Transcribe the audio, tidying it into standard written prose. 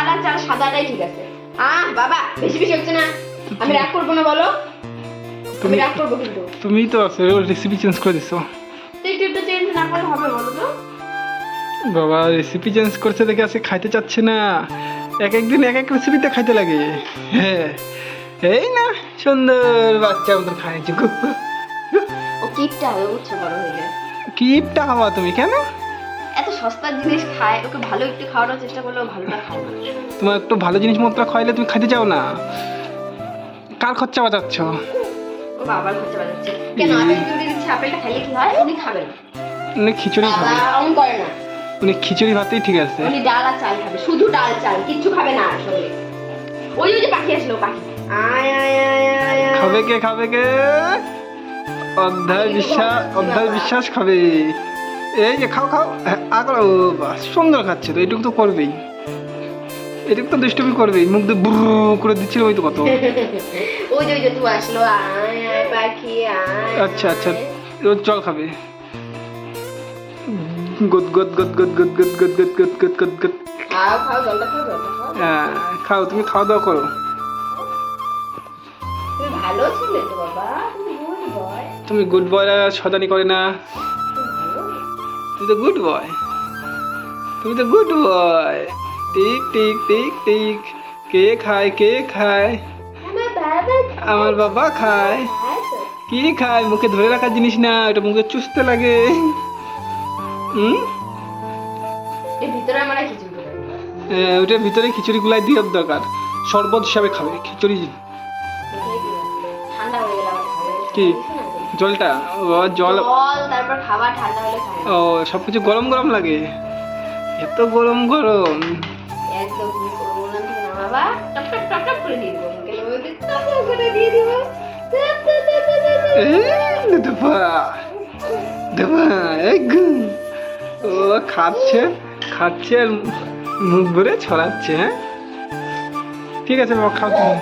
ডাল আর চাল সাদাটাই ঠিক আছে। বাবা বেশি বেশি হচ্ছে না, আমি রাগ করবো না বলো, আমি রাগ করবো কিন্তু। তুমি তো আছে রেসিপি চেঞ্জ করে দিছো। তো একটু চেঞ্জ না করলে হবে বলো তো? বাবা রেসিপি চেঞ্জ করছে দেখে আজকে খাইতে চাচ্ছে না, এক একদিন এক এক রেসিপিতে খাইতে লাগে। হ্যাঁ এই না সুন্দর বাচ্চা মতন খাইছি। ও কিপটা হবে বুঝছো বড় হইলে। কিপটা হওয়া তুমি কেন? এত সস্তার জিনিস খায়, ওকে ভালো একটু খাওয়ানোর চেষ্টা করলেও ভালোটা খায় না। তোমার একটু ভালো জিনিস মতো খাইলে তুমি খাইতে চাও না, কার খরচা বাঁচাচ্ছ? ও বাবার খরচা বাজাচ্ছে কেন? আপেল যদি দিচ্ছে, আপেলটা খাইলে কি হয়? উনি খাবেন, উনি খিচুড়ি খাবে, অমন করে না। উনি খিচুড়ি ভাতেই ঠিক আছে। উনি ডাল আর চাল খাবে, শুধু ডাল চাল, কিচ্ছু খাবে না আসলে। ওই যে পাখি আসলো, পাখি আয় আয় আয় আয় আয়। খাবে কে, খাবে কে? অধ্যায় বিশ্বাস খাবে। এই যে খাও খাও, আগর সুন্দর খাচ্ছে তো, এটুকু তো করবেই, এটুকু তো দুষ্টুমি করবেই, মুখ দিয়ে বুরু করে দিচ্ছিল ওই তো কত। ওই যে তুই আসলো, আয় আয় পাখি আয়। আচ্ছা আচ্ছা রোজ জল খাবে, গদ গদ গদ গদ গদ গদ গদ গদ গদ গদ গদ গদ। খাও খাও, জলটা খাও, জলটা খাও। হ্যাঁ খাও, তুমি খাওয়া দাওয়া করো। তুমি ভালো ছিলে তো বাবা, তুমি গুড বয়। তুমি গুড বয় সদানি করে না, তুমি তো গুড বয়, তুমি তো good boy. Tick tick tick tick, কে খায় কে খায়? আমার বাবা খায়। কি খায়? মুখে ধরে রাখার জিনিস না, ওটা মুখে চুষতে লাগে। এর ভিতরে আমার খিচুড়ি করে। ওটার ভিতরে খিচুড়ি গুলাই দিয়ে দরকার, শরবত হিসাবে খাবে খিচুড়ি। ঠান্ডা হয়ে গেলে আবার খাবে। কি জলটা? ও জল, তারপর খাবার ঠান্ডা হলে খাবে। ও সবকিছু গরম গরম লাগে, এত গরম গরম। একদম তুমি করবো না ঠিক না বাবা, টপ টপ টপ টপ করে দিয়ে দেবো, মুখের মধ্যে টপ টপ করে দিয়ে দেবো। ও খাচ্ছে খাচ্ছে আর মুখ ভরে ছড়াচ্ছে। হ্যাঁ ঠিক আছে বাবা, খাও তুমি।